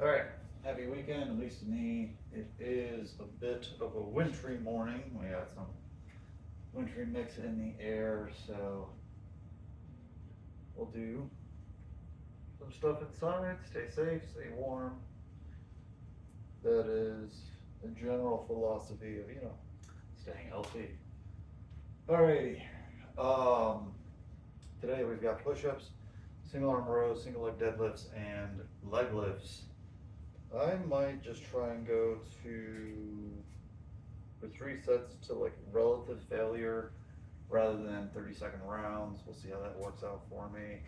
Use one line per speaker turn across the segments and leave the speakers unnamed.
All right, happy weekend, at least to me. It is a bit of a wintry morning. We got some wintry mix in the air, so we'll do some stuff inside, stay safe, stay warm. That is the general philosophy of, staying healthy. Alrighty. Um, Today we've got push-ups, single arm rows, single leg deadlifts, and leg lifts. I might just try and go for 3 sets to like relative failure rather than 30-second rounds. We'll see how that works out for me.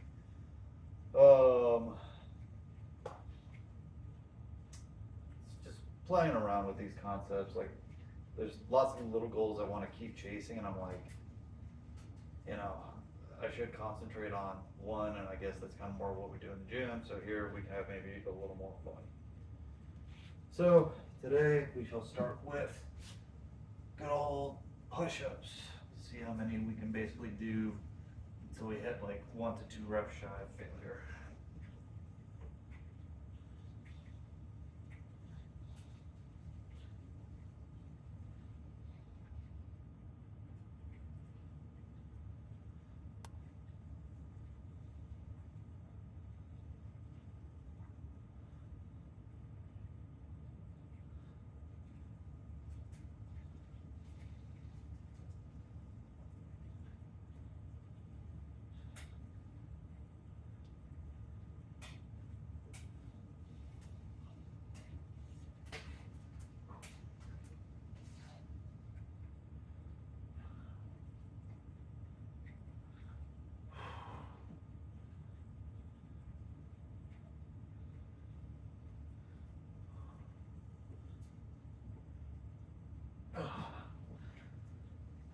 Just playing around with these concepts. Like, there's lots of little goals I want to keep chasing, and I'm like, I should concentrate on one, and I guess that's kind of more what we do in the gym. So here we can have maybe a little more fun. So today we shall start with good old push-ups. See how many we can basically do until we hit like 1 to 2 reps shy of failure.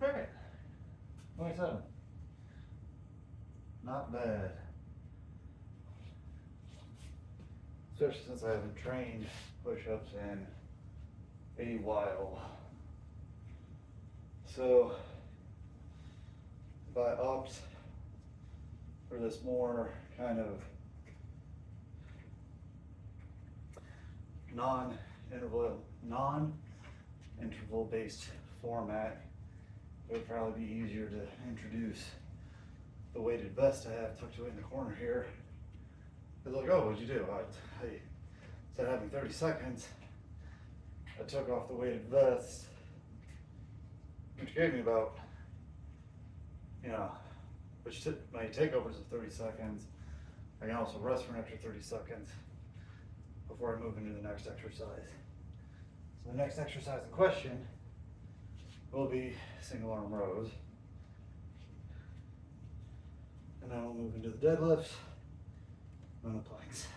Alright, 27. Not bad. Especially since I haven't trained push-ups in a while. So if I opt for this more kind of non-interval based format, it would probably be easier to introduce the weighted vest I have tucked away in the corner here. It's like, oh, what'd you do? I instead of having 30 seconds, I took off the weighted vest, which gave me about, which my takeovers of 30 seconds. I can also rest for an extra 30 seconds before I move into the next exercise. So the next exercise in question will be single arm rows. And then we'll move into the deadlifts and the planks.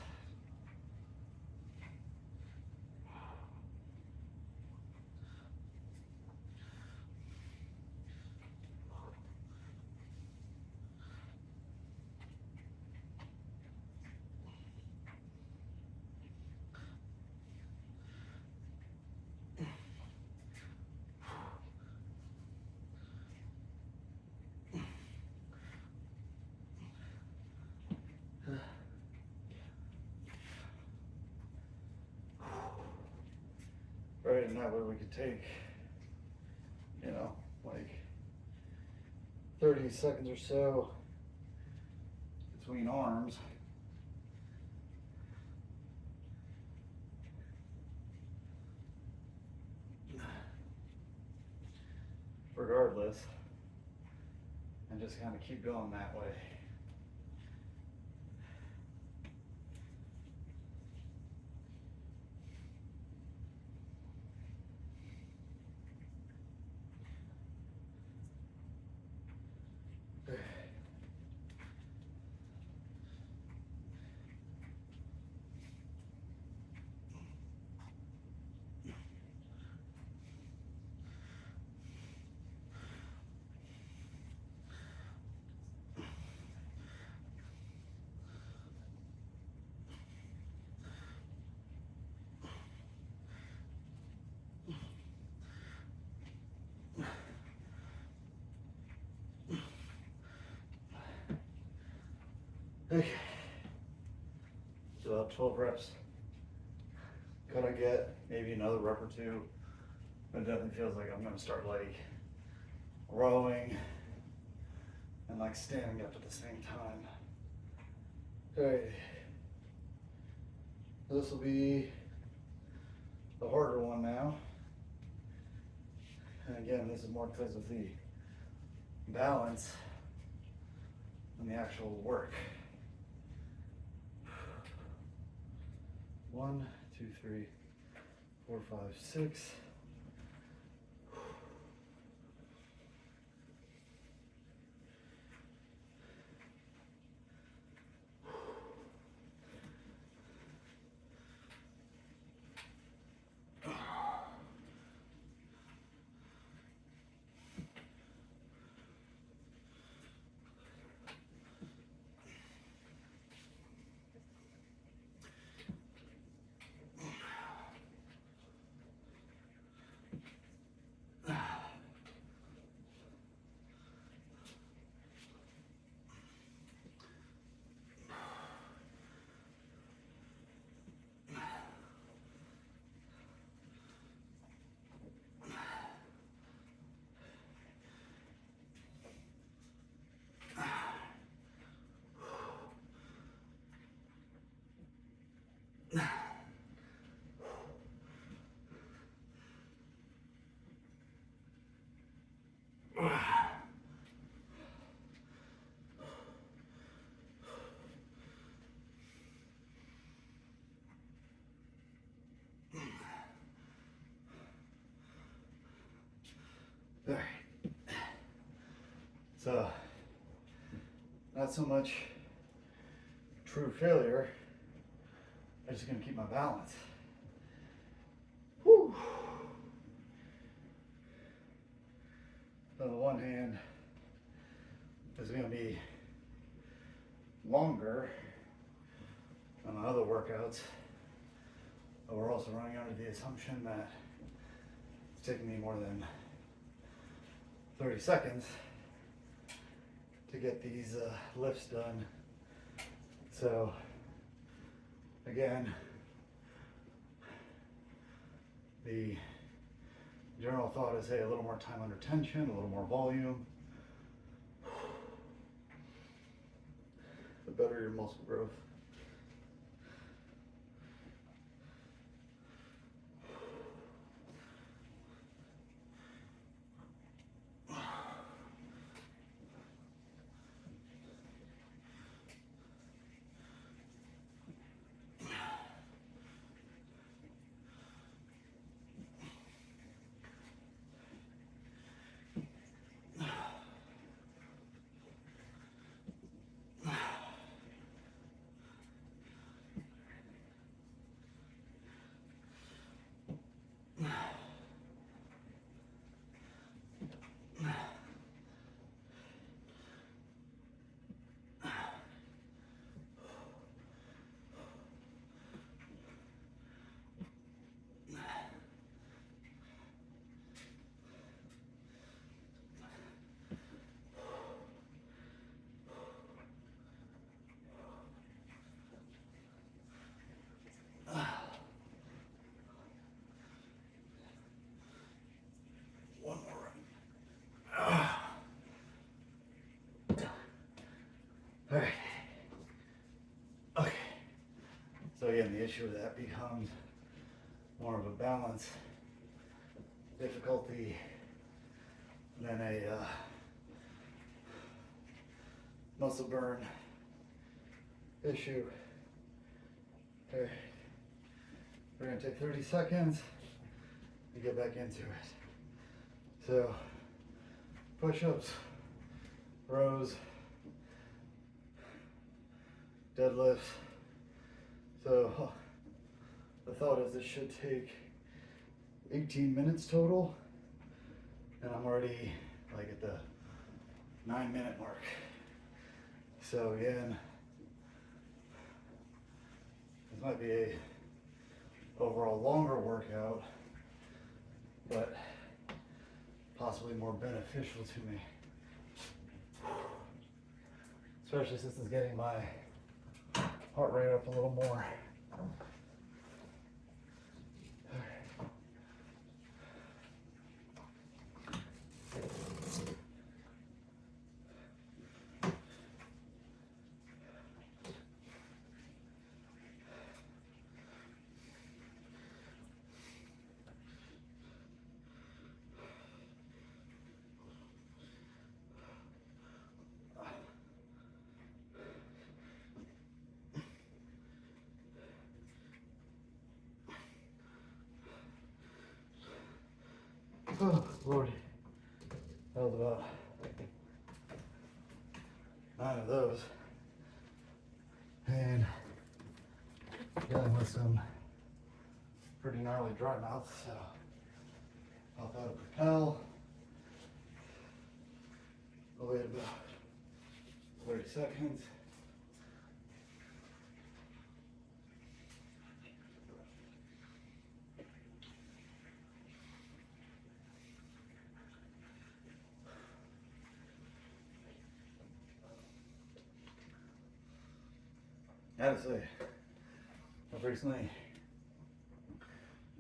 Right, and that way we could take, like 30 seconds or so between arms. Regardless, and just kind of keep going that way. Okay, so about 12 reps Could I get maybe another rep or two? But it definitely feels like I'm gonna start like rowing and like standing up at the same time. Okay. This will be the harder one now. And again, this is more because of the balance than the actual work. 1, 2, 3, 4, 5, 6. Alright. So, not so much true failure. I'm just gonna keep my balance. Whew. On the one hand, it's gonna be longer than my other workouts, but we're also running under the assumption that it's taking me more than 30 seconds to get these lifts done. So again, the general thought is, hey, a little more time under tension, a little more volume. The better your muscle growth. One more. All right. Okay. So again, the issue with that becomes more of a balance difficulty than a muscle burn issue. Okay. We're gonna take 30 seconds to get back into it. So, push-ups, rows, deadlifts. So, the thought is this should take 18 minutes total, and I'm already like at the 9-minute mark. So again, this might be a overall longer workout, but possibly more beneficial to me. Especially since it's getting my heart rate up a little more. Oh, Lordy. That was about 9 of those. And dealing with some pretty gnarly dry mouth, so I'll go to propel. I'll wait about 30 seconds. I have to say, I've recently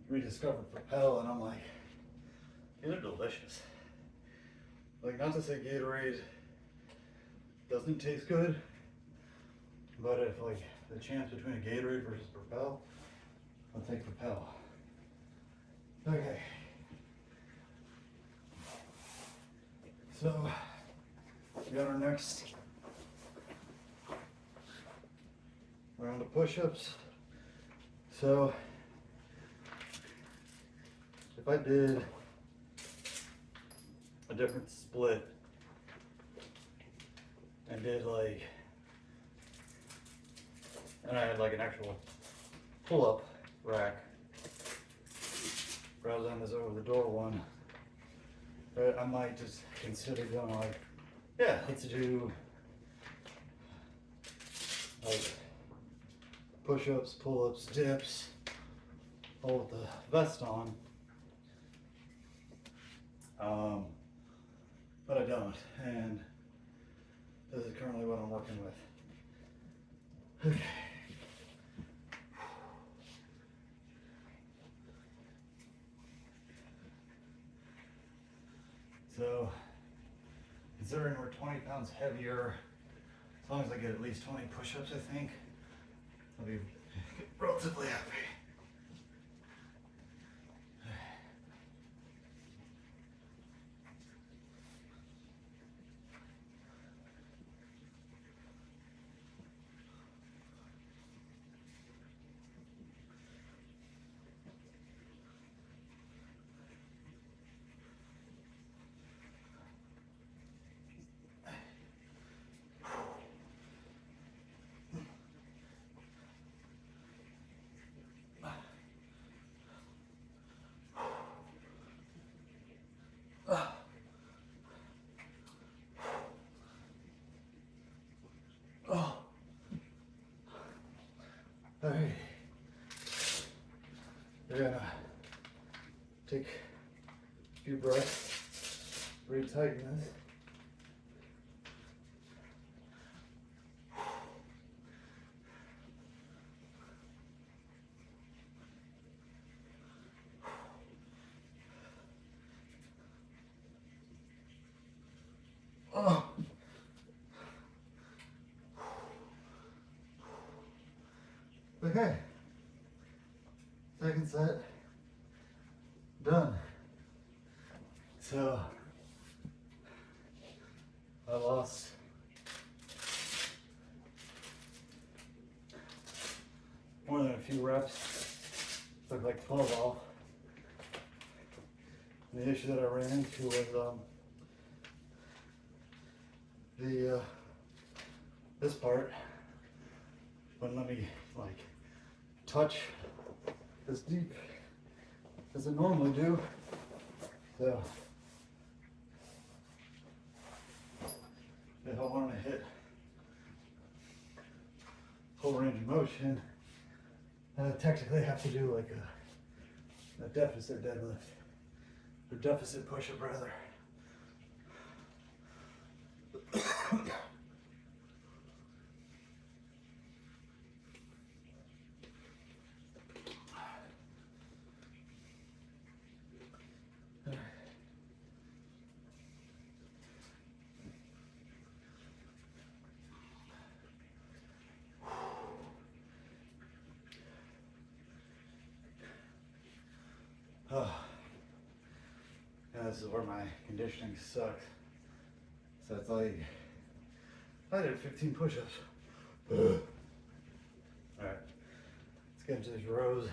rediscovered Propel, and I'm like, these are delicious. Like, not to say Gatorade doesn't taste good, but if like the chance between a Gatorade versus Propel, I'll take Propel. Okay. So, we got our next round of push-ups. So, if I did a different split and did like, and I had like an actual pull-up rack rather than this over-the-door one, I might just consider going like, yeah, let's do like push-ups, pull-ups, dips, all with the vest on. But I don't, and this is currently what I'm working with. Okay. So, considering we're 20 pounds heavier, as long as I get at least 20 push-ups, I think I'll be relatively happy. Oh. Alright. We're gonna take a few breaths, retighten this. Oh. Okay. Second set. Done. So I lost more than a few reps. Took like 12 off. And the issue that I ran into was this part wouldn't let me like touch as deep as I normally do. So if I want to hit full range of motion, I technically have to do like a deficit deadlift, or deficit push-up rather. Oh, yeah, this is where my conditioning sucks. So it's like, I did 15 push-ups. Alright, let's get into these rows.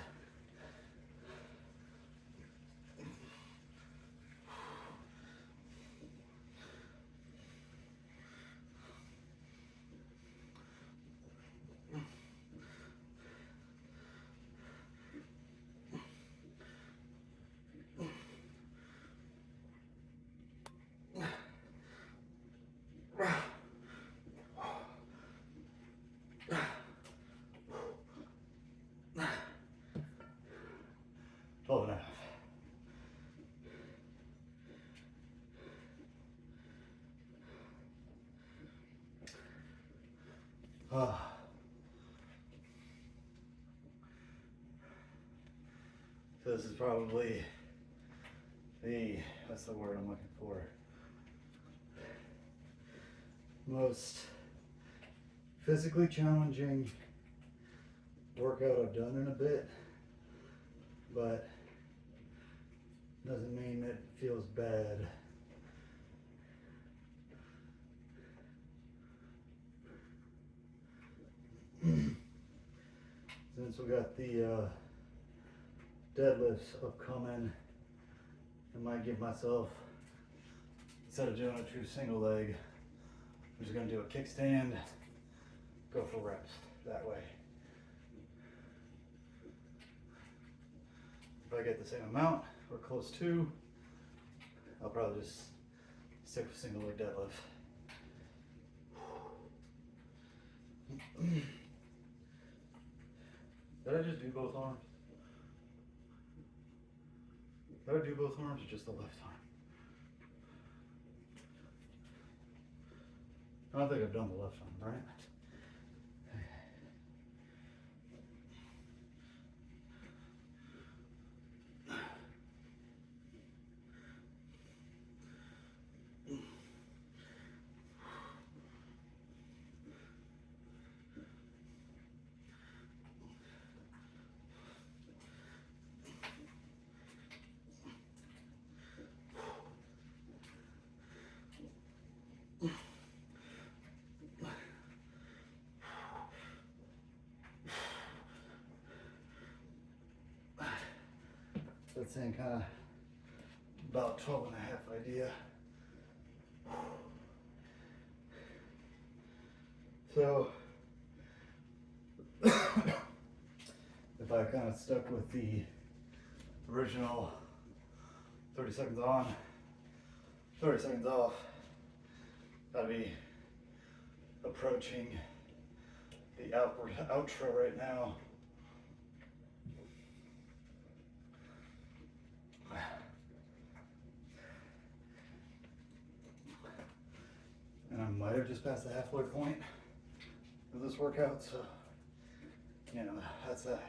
So this is probably what's the word I'm looking for? Most physically challenging workout I've done in a bit, but doesn't mean it feels bad. Since we got the deadlifts upcoming, I might give myself, instead of doing a true single leg, I'm just going to do a kickstand, go for reps that way. If I get the same amount or close to, I'll probably just stick with single leg deadlift. Did I just do both arms? Did I do both arms or just the left arm? I don't think I've done the left arm, right? That's saying kind of about 12 and a half idea. So if I kind of stuck with the original 30 seconds on, 30 seconds off, I'd be approaching the outro right now. And I might have just passed the halfway point of this workout, so, you know, that's that.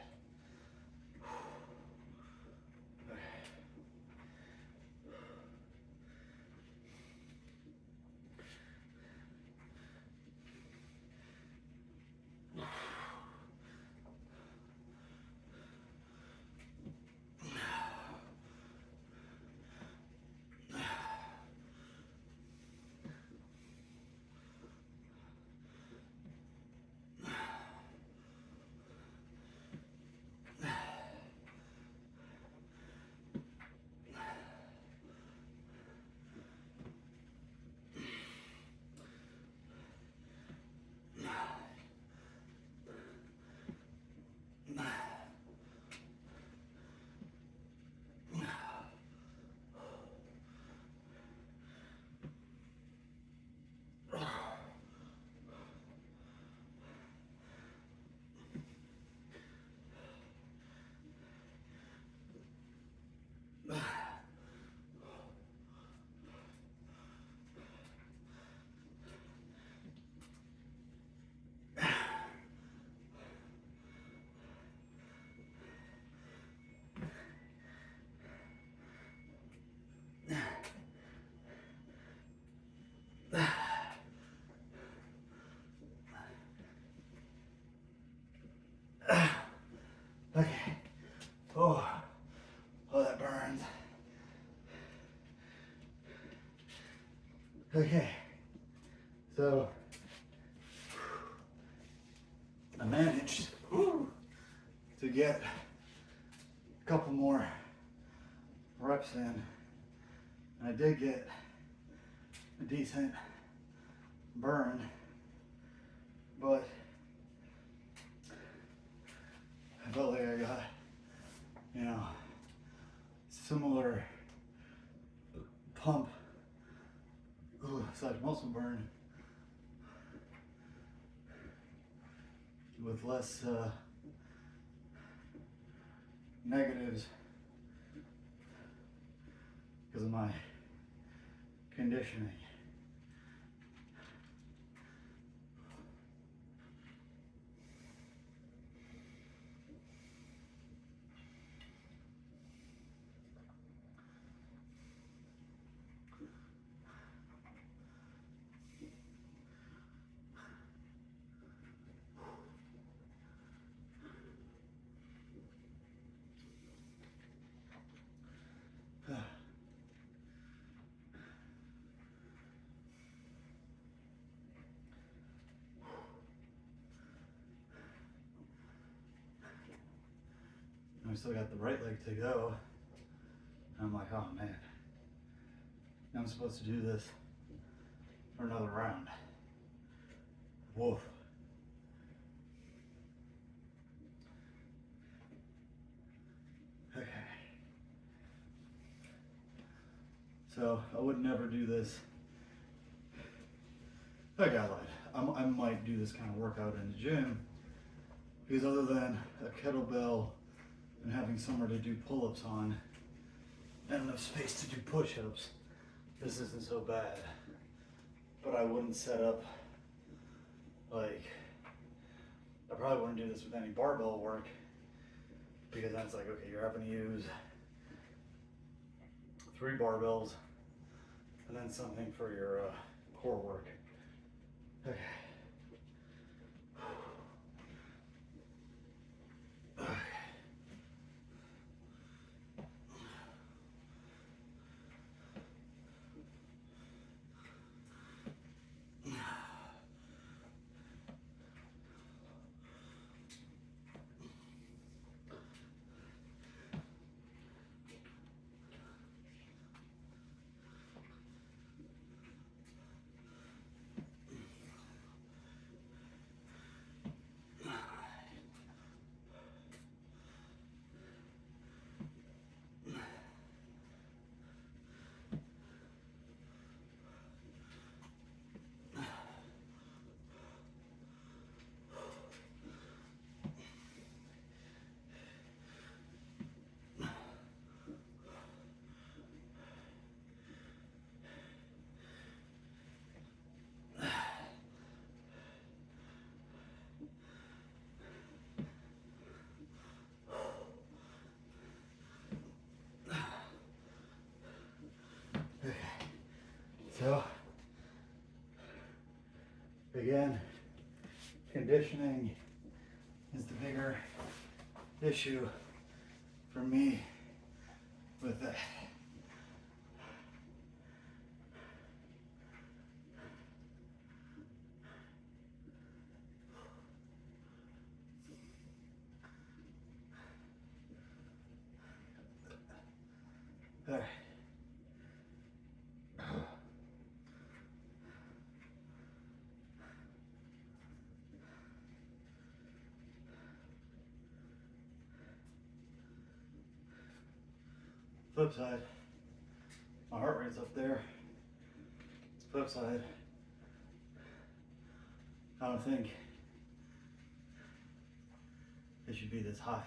Okay. Oh, that burns. Okay. So I managed to get a couple more reps in, and I did get a decent burn, but I felt like I got, you know, similar pump / muscle burn with less negatives because of my conditioning. we still got the right leg to go. And I'm like, oh man, now I'm supposed to do this for another round. Woof. Okay. So I would never do this. I got lied. I might do this kind of workout in the gym because other than a kettlebell and having somewhere to do pull-ups on and enough space to do push-ups, this isn't so bad. But I wouldn't set up like, I probably wouldn't do this with any barbell work because then it's like, okay, you're having to use 3 barbells and then something for your core work. Okay. So, again, conditioning is the bigger issue for me with that. All right. Flip side, my heart rate's up there. Flip side, I don't think it should be this high.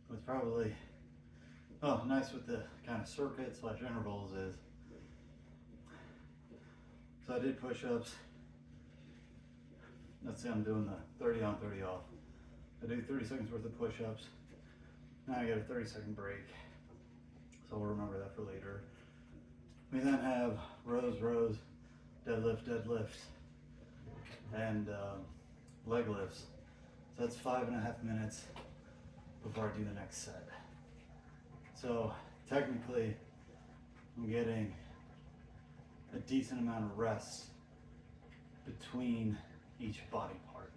What's probably nice with the kind of circuit / intervals is, so I did push-ups. Let's say I'm doing the 30 on, 30 off. I do 30 seconds worth of push-ups. Now I get a 30-second break. So we'll remember that for later. We then have rows, deadlifts, and leg lifts. So that's 5.5 minutes before I do the next set. So technically, I'm getting a decent amount of rest between each body part.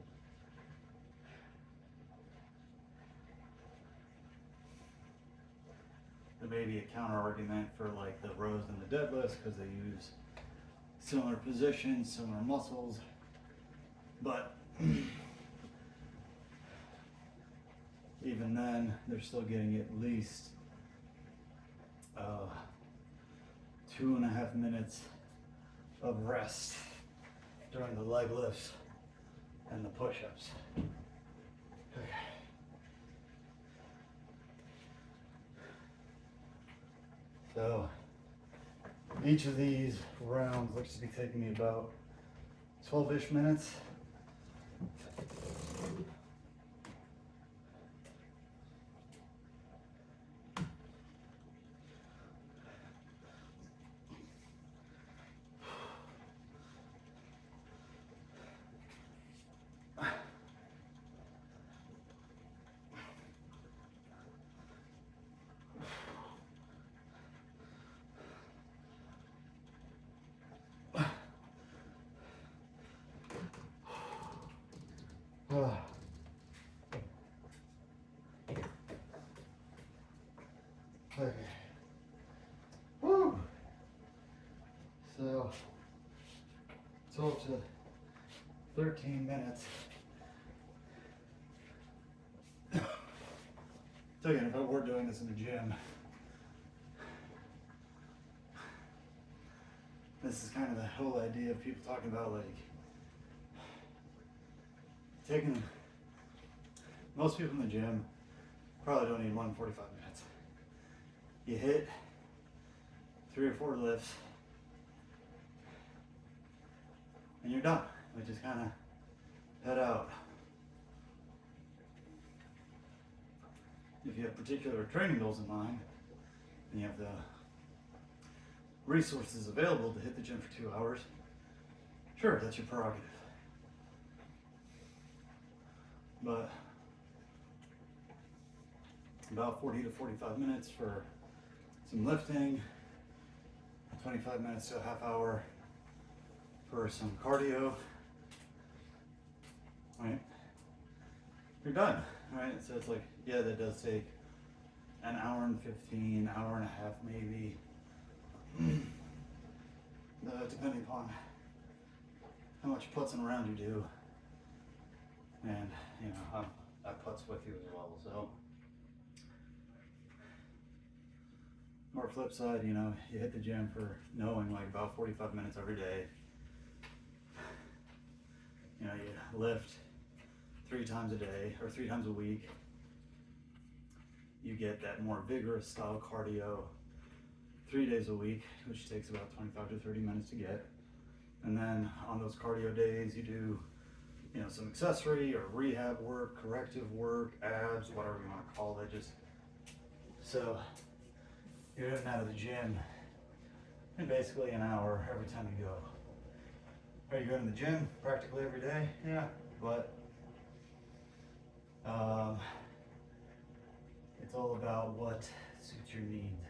There may be a counter argument for like the rows and the deadlifts because they use similar positions, similar muscles, but even then, they're still getting at least 2.5 minutes of rest during the leg lifts and the push-ups. Okay. So each of these rounds looks to be taking me about 12-ish minutes. Okay. Woo! So, 12 to 13 minutes. So again, if I were doing this in the gym, this is kind of the whole idea of people talking about like taking, most people in the gym probably don't need more than 45 minutes. You hit 3 or 4 lifts and you're done. We just kind of head out. If you have particular training goals in mind and you have the resources available to hit the gym for 2 hours, sure, that's your prerogative. But about 40 to 45 minutes for some lifting, 25 minutes to a half hour for some cardio, right? You're done, right? So it's like, yeah, that does take an hour and 15, hour and a half maybe, depending upon how much putzing around you do. And, you know, I putz with you as well, so. Or flip side, you know, you hit the gym for knowing like about 45 minutes every day. You know, you lift 3 times a day or 3 times a week. You get that more vigorous style cardio 3 days a week, which takes about 25 to 30 minutes to get. And then on those cardio days, you do, you know, some accessory or rehab work, corrective work, abs, whatever you want to call it. Just so you're in and out of the gym in basically an hour every time you go. Are you going to the gym practically every day? Yeah, but it's all about what suits your needs.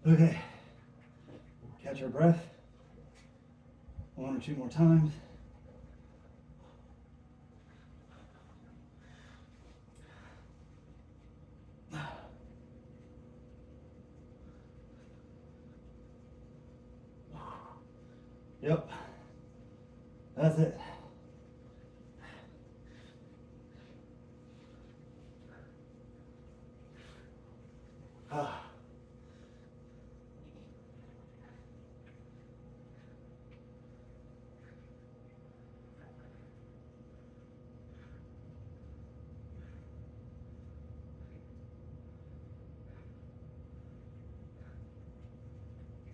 Okay, catch our breath 1 or 2 more times. Yep, that's it.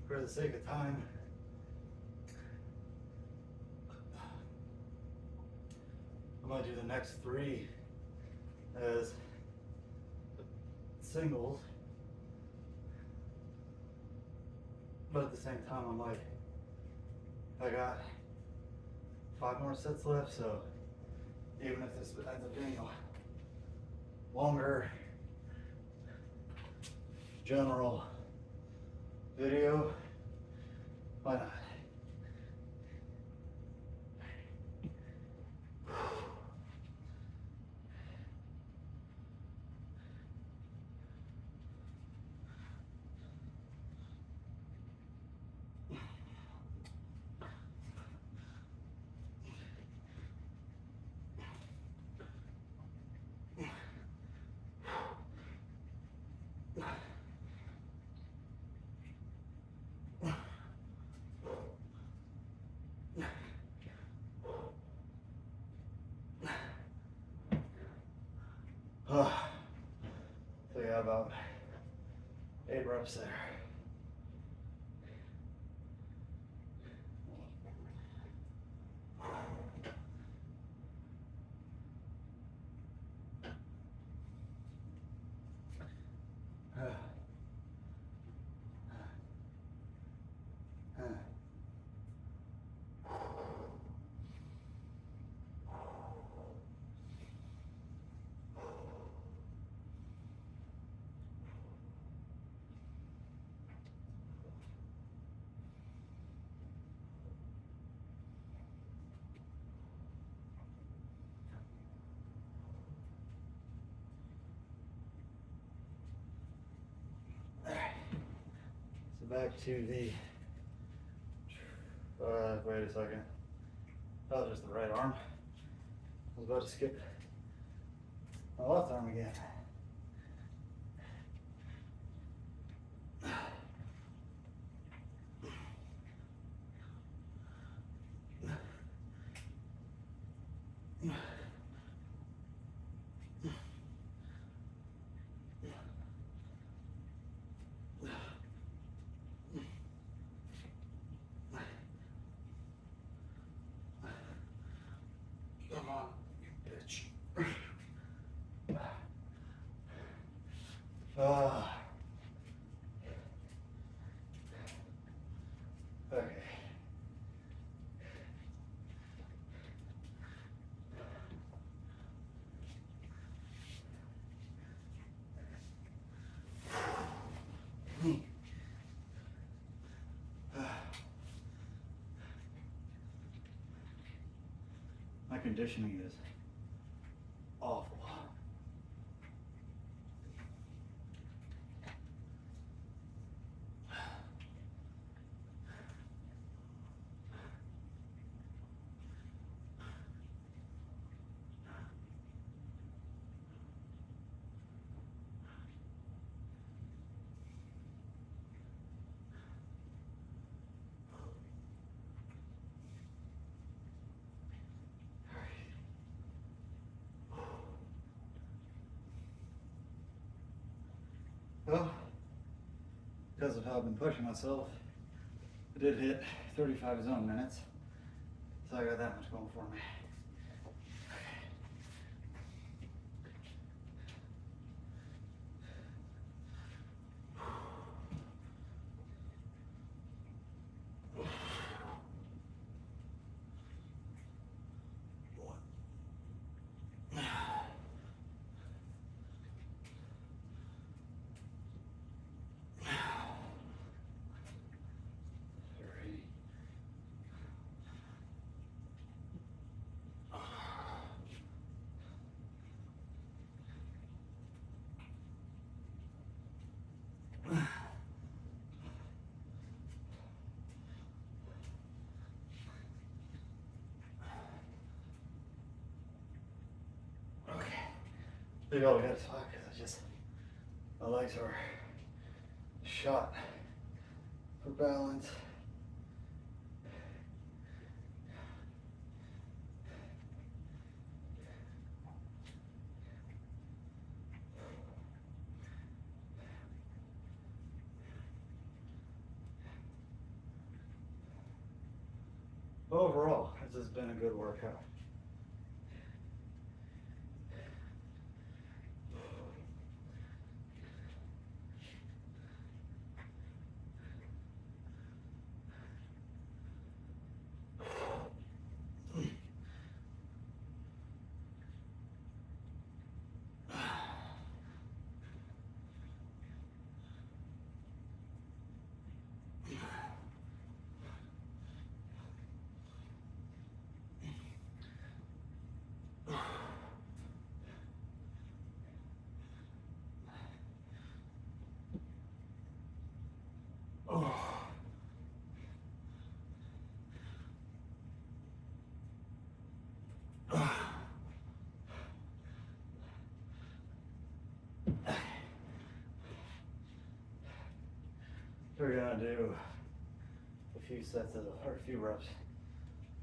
For the sake of time, I'm going to do the next 3 as singles, but at the same time I'm like, I got 5 more sets left, so even if this ends up being a longer general video, why not? So yeah, about 8 reps there. So back to the, wait a second. That was just the right arm. I was about to skip my left arm again. Come on, you bitch. Okay. My conditioning is awful. Well, because of how I've been pushing myself, I did hit 35 zone minutes, so I got that much going for me. Big old head spot because my legs are shot for balance. Overall, this has been a good workout. We're gonna do a few sets of, or a few reps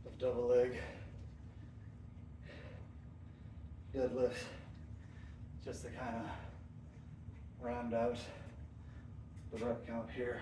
of double leg deadlifts, just to kind of round out the rep count here.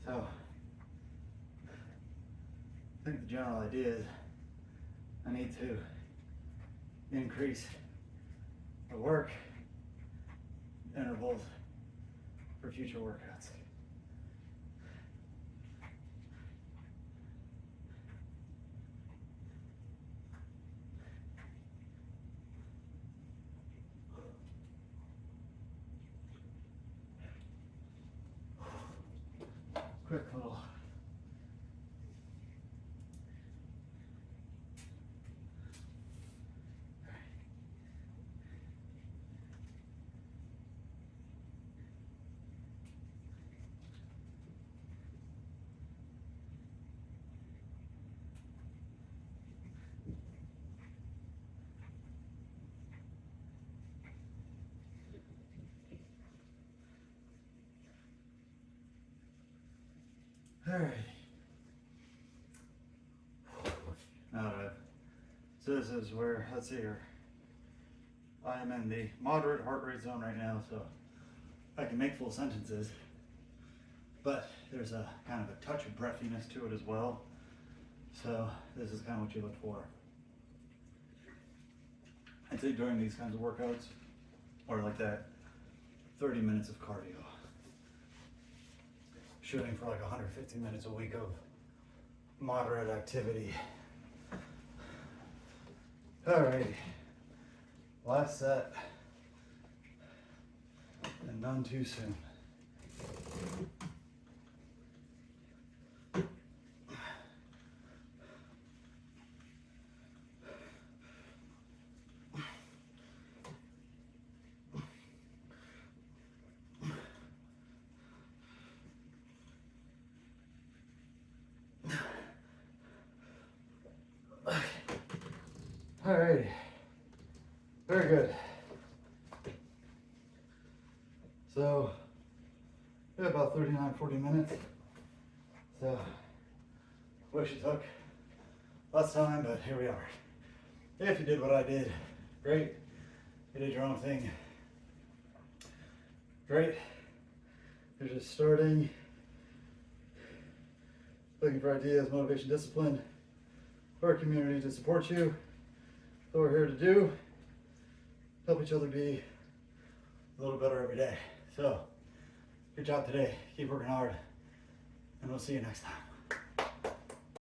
So, I think the general idea is I need to increase the work intervals for future workouts. Quick little Alright. Alright. So this is where, let's see here. I am in the moderate heart rate zone right now, so I can make full sentences. But there's a kind of a touch of breathiness to it as well. So this is kind of what you look for. I'd say during these kinds of workouts, or like that 30 minutes of cardio. Shooting for like 150 minutes a week of moderate activity. Alrighty, last set, and none too soon. Alrighty, very good. So, yeah, about 39, 40 minutes. So, wish it took less time, but here we are. If you did what I did, great. You did your own thing, great. You're just starting, looking for ideas, motivation, discipline, for our community to support you. What we're here to do, help each other be a little better every day. So, good job today. Keep working hard, and we'll see you next time.